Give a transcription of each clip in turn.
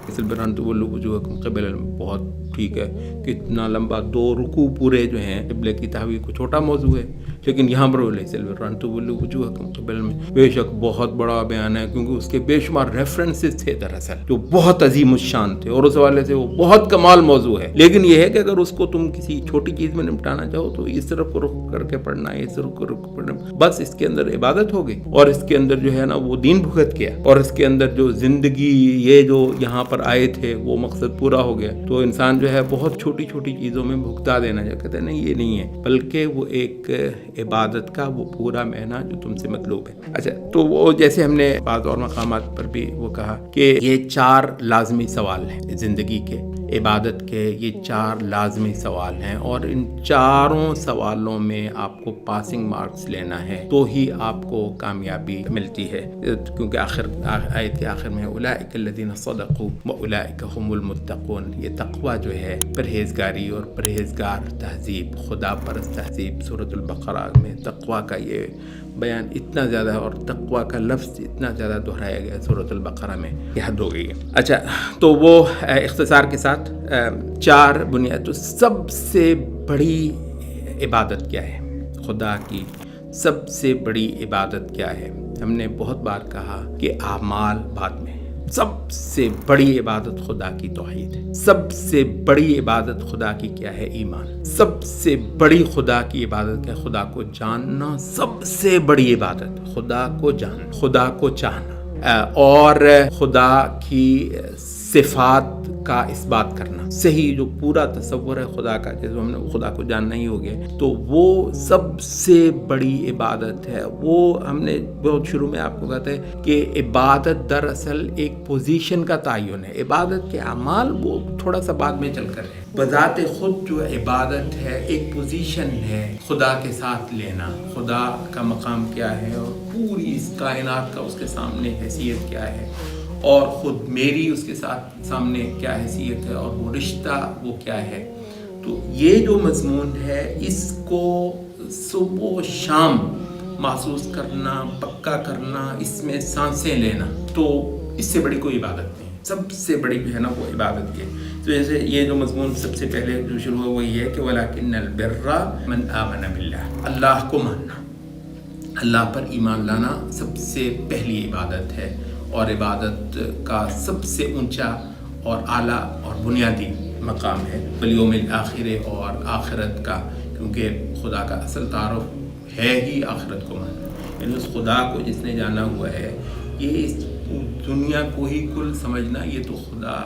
البر تولوا وجوہکم قبل بہت ٹھیک ہے کہ اتنا لمبا 2 رکوع پورے جو ہیں قبلے کی تحویل کو چھوٹا موضوع ہے، لیکن یہاں پر لیس البر تولوا وجوہکم قبل میں بے شک بہت بڑا بیان ہے، کیونکہ اس کے بے شمار ریفرنسز تھے دراصل جو بہت عظیم الشان تھے، اور اس حوالے سے وہ بہت کمال موضوع ہے۔ لیکن یہ ہے کہ اگر اس کو تم کسی چھوٹی چیز میں نمٹانا چاہو تو اس طرف کو رخ کر کے پڑھنا ہے، اس طرف کو رخ پڑھنا، بس اس کے اندر عبادت ہو گئی، اور اس کے اندر جو ہے نا وہ دین بھگت کیا، اور اس کے اندر جو زندگی یہ جو یہاں پر آئے تھے وہ مقصد پورا ہو گیا۔ تو انسان جو ہے بہت چھوٹی چھوٹی چیزوں میں بھگتا دینا، جو کہتے ہیں نہیں یہ نہیں ہے، بلکہ وہ ایک عبادت کا وہ پورا معنی جو تم سے مطلوب ہے۔ اچھا، تو وہ جیسے ہم نے بعض اور مقامات پر بھی وہ کہا کہ یہ 4 لازمی سوال ہیں زندگی کے، عبادت کے یہ 4 لازمی سوال ہیں، اور ان 4 سوالوں میں آپ کو پاسنگ مارکس لینا ہے تو ہی آپ کو کامیابی ملتی ہے، کیونکہ آیت کے آخر میں اولئک الذین صدقوا واولئک هم المتقون، یہ تقوی جو ہے پرہیزگاری اور پرہیزگار تہذیب، خدا پرست تہذیب۔ سورۃ البقرہ میں تقوی کا یہ بیان اتنا زیادہ ہے، اور تقوی کا لفظ اتنا زیادہ دہرایا گیا سورۃ البقرہ میں کہ حد ہو گئی ہے۔ اچھا، تو وہ اختصار کے ساتھ 4 بنیاد۔ تو سب سے بڑی عبادت کیا ہے؟ خدا کی سب سے بڑی عبادت کیا ہے؟ ہم نے بہت بار کہا کہ اعمال بعد میں، سب سے بڑی عبادت خدا کی توحید ہے، سب سے بڑی عبادت خدا کی کیا ہے؟ ایمان۔ سب سے بڑی خدا کی عبادت کیا ہے؟ خدا کو جاننا۔ سب سے بڑی عبادت خدا کو جاننا، خدا کو چاہنا، اور خدا کی صفات کا اس بات کرنا۔ صحیح جو پورا تصور ہے خدا کا، جیسے ہم نے خدا کو جاننا ہی ہو گیا، تو وہ سب سے بڑی عبادت ہے۔ وہ ہم نے بہت شروع میں آپ کو کہتے ہیں کہ عبادت دراصل ایک پوزیشن کا تعین ہے، عبادت کے اعمال وہ تھوڑا سا بعد میں چل کر ہے۔ بذات خود جو عبادت ہے ایک پوزیشن ہے، خدا کے ساتھ لینا، خدا کا مقام کیا ہے، اور پوری اس کائنات کا اس کے سامنے حیثیت کیا ہے، اور خود میری اس کے ساتھ سامنے کیا حیثیت ہے، اور وہ رشتہ وہ کیا ہے۔ تو یہ جو مضمون ہے اس کو صبح و شام محسوس کرنا، پکا کرنا، اس میں سانسیں لینا، تو اس سے بڑی کوئی عبادت نہیں۔ سب سے بڑی جو ہے نا وہ عبادت ہے۔ تو جیسے یہ جو مضمون سب سے پہلے جو شروع ہوا وہ یہ ہے کہ وَلَكِنَّ الْبِرَّ مَنْ آمَنَ بِاللَّهِ، اللہ کو ماننا، اللہ پر ایمان لانا سب سے پہلی عبادت ہے، اور عبادت کا سب سے اونچا اور اعلیٰ اور بنیادی مقام ہے والیوم الآخر، اور آخرت کا، کیونکہ خدا کا اصل تعارف ہے ہی آخرت کو ماننا، یعنی اس خدا کو جس نے جانا ہوا ہے، یہ اس دنیا کو ہی کل سمجھنا، یہ تو خدا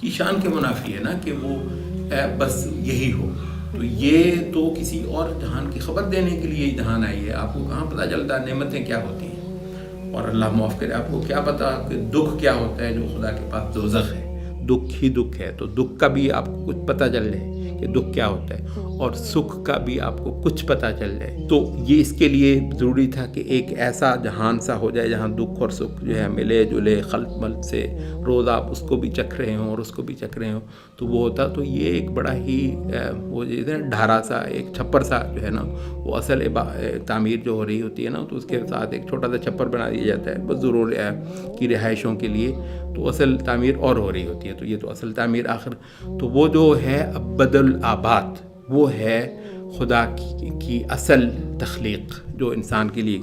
کی شان کے منافی ہے نا کہ وہ بس یہی ہو۔ تو یہ تو کسی اور جہان کی خبر دینے کے لیے جہان آئی ہے، آپ کو کہاں پتہ چلتا نعمتیں کیا ہوتی ہیں، اور اللہ معاف کرے آپ کو کیا پتا کہ دکھ کیا ہوتا ہے، جو خدا کے پاس دوزخ ہے، دکھ ہی دکھ ہے، تو دکھ کا بھی آپ کو کچھ پتہ چل جائے کہ دکھ کیا ہوتا ہے، اور سکھ کا بھی آپ کو کچھ پتہ چل جائے۔ تو یہ اس کے لیے ضروری تھا کہ ایک ایسا جہان سا ہو جائے جہاں دکھ اور سکھ جو ہے ملے جلے خلط ملط سے، روز آپ اس کو بھی چکھ رہے ہوں اور اس کو بھی چکھ رہے ہوں، تو وہ ہوتا تو یہ ایک بڑا ہی وہ ڈھارا سا، ایک چھپر سا جو ہے نا، وہ اصل تعمیر جو ہو رہی ہوتی ہے نا، تو اس کے ساتھ ایک چھوٹا سا چھپر بنا دیا جاتا ہے بس ضرور کی رہائشوں کے لیے، تو اصل تعمیر اور ہو رہی ہوتی ہے، تو یہ تو اصل تعمیر آخر، تو وہ جو ہے ابد الآباد، وہ ہے خدا کی اصل تخلیق جو انسان کے لیے۔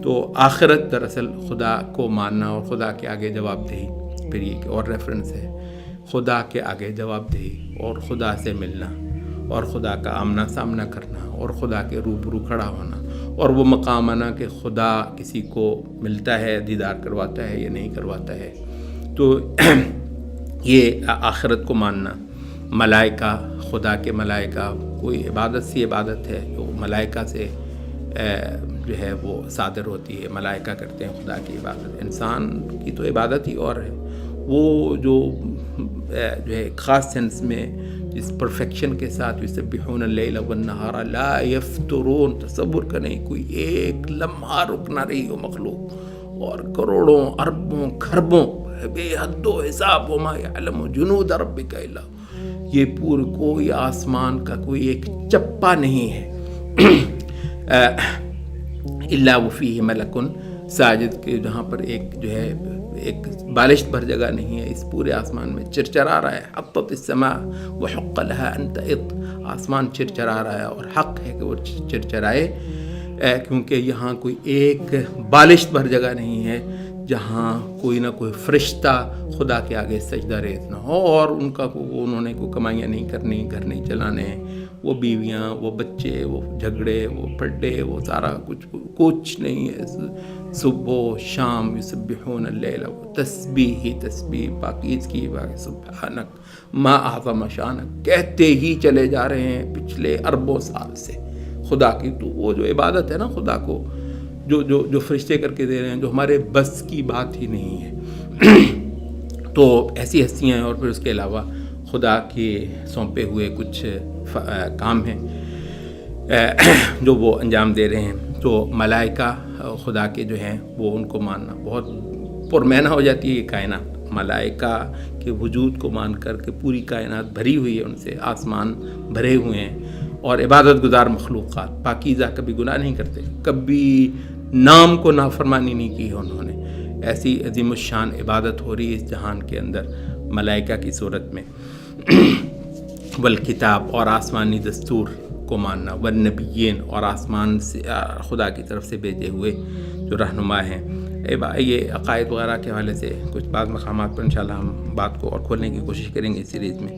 تو آخرت دراصل خدا کو ماننا اور خدا کے آگے جواب دہی، پھر یہ اور ریفرنس ہے خدا کے آگے جواب دہی، اور خدا سے ملنا، اور خدا کا آمنا سامنا کرنا، اور خدا کے روبرو کھڑا ہونا، اور وہ مقام آنا کہ خدا کسی کو ملتا ہے، دیدار کرواتا ہے یا نہیں کرواتا ہے۔ تو یہ آخرت کو ماننا، ملائکہ، خدا کے ملائکہ، کوئی عبادت سی عبادت ہے جو ملائکہ سے جو ہے وہ صادر ہوتی ہے، ملائکہ کرتے ہیں خدا کی عبادت، انسان کی تو عبادت ہی اور ہے، وہ جو ہے خاص سینس میں جس پرفیکشن کے ساتھ یسبحون اللیل والنہار لا یفترون، تصور کریں کوئی ایک لمحہ رک نہ رہی ہو مخلوق، اور کروڑوں اربوں کھربوں بے حد و حساب، وما یعلم جنود ربک الا، یہ پور کوئی آسمان کا کوئی ایک چپا نہیں ہے الا وفیہ ملک ساجد، کے جہاں پر ایک جو ہے ایک بالشت بھر جگہ نہیں ہے اس پورے آسمان میں، چرچرا رہا ہے. حطت السماء وحق لها ان تئط، آسمان چرچرا رہا ہے اور حق ہے کہ وہ چرچرائے، کیونکہ یہاں کوئی ایک بالشت بھر جگہ نہیں ہے جہاں کوئی نہ کوئی فرشتہ خدا کے آگے سجدہ ریز نہ ہو، اور انہوں نے کوئی کمائیاں نہیں کرنی، گھر نہیں چلانے، وہ بیویاں، وہ بچے، وہ جھگڑے، وہ پڈے، وہ سارا کچھ نہیں ہے. صبح و شام یسبحون اللیل، تسبیح ہی تسبیح، پاکیزگی سبحانک ما اعظم شانک کہتے ہی چلے جا رہے ہیں پچھلے اربوں سال سے خدا کی. تو وہ جو عبادت ہے نا خدا کو، جو فرشتے کر کے دے رہے ہیں، جو ہمارے بس کی بات ہی نہیں ہے. تو ایسی ہستیاں ہیں، اور پھر اس کے علاوہ خدا کے سونپے ہوئے کچھ کام ہیں جو وہ انجام دے رہے ہیں. تو ملائکہ خدا کے جو ہیں وہ ان کو ماننا بہت پرمعنی ہو جاتی ہے. یہ کائنات ملائکہ کے وجود کو مان کر کے پوری کائنات بھری ہوئی ہے ان سے، آسمان بھرے ہوئے ہیں، اور عبادت گزار مخلوقات پاکیزہ کبھی گناہ نہیں کرتے، کبھی نام کو نافرمانی نہیں کی ہے انہوں نے. ایسی عظیم الشان عبادت ہو رہی ہے اس جہان کے اندر ملائکہ کی صورت میں. والکتاب، اور آسمانی دستور کو ماننا، والنبیین، اور آسمان سے خدا کی طرف سے بھیجے ہوئے جو رہنما ہیں. یہ عقائد وغیرہ کے حوالے سے کچھ بعض مقامات پر انشاءاللہ ہم بات کو اور کھولنے کی کوشش کریں گے اس سیریز میں.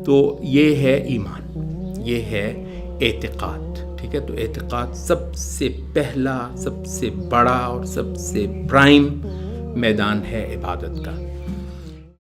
تو یہ ہے ایمان، یہ ہے اعتقاد. ٹھیک ہے، تو اعتقاد سب سے پہلا، سب سے بڑا اور سب سے پرائم میدان ہے عبادت کا.